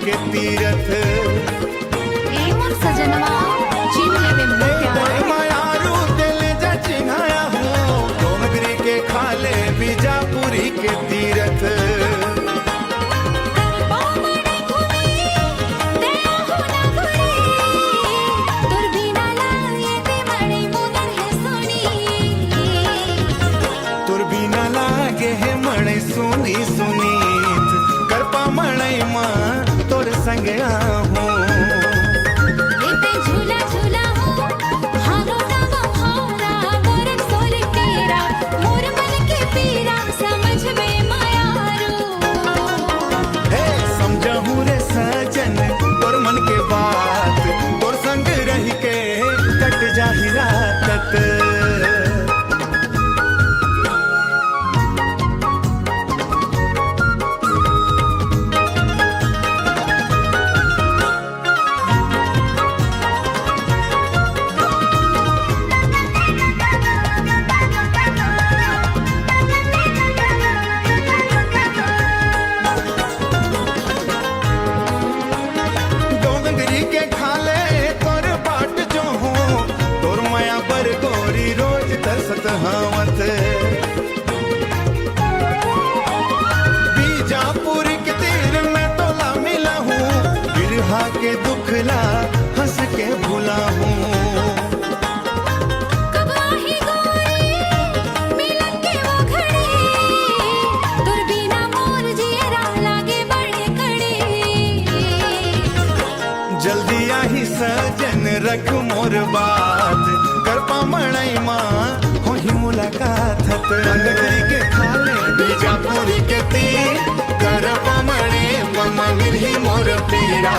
के तीरथ ए मोर सजनवा चिन लेवे मोर मायारू दिल जा चिन्हाया हूँ डोंगरी के खाले बीजापुरी के तीरथ सुनी सुनीत करपा मड़ई माँ तोर संग आहूं झूला झूला हो हारो नामा हारा मोर सोले तेरा मोर मन के पीरा समझ में मायारू हे समझहूं रे सजन तोर मन के बात तोर संग रह के कट जाही रात बीजापुर के तीर में तोला मिला हूँ बिरहा के दुखला हंस के भूला हूँ कब आही गोरी मिलन के वो घड़ी तुर बिना मोर जियरा लागे बड़े कड़ी जल्दी आही सजन रख मोर बात करपा मड़ई माँ होही मुलाकात डोंगरी के खाले बीजापुरी के तीर करपा मड़ई माँ मिलही मोर पीरा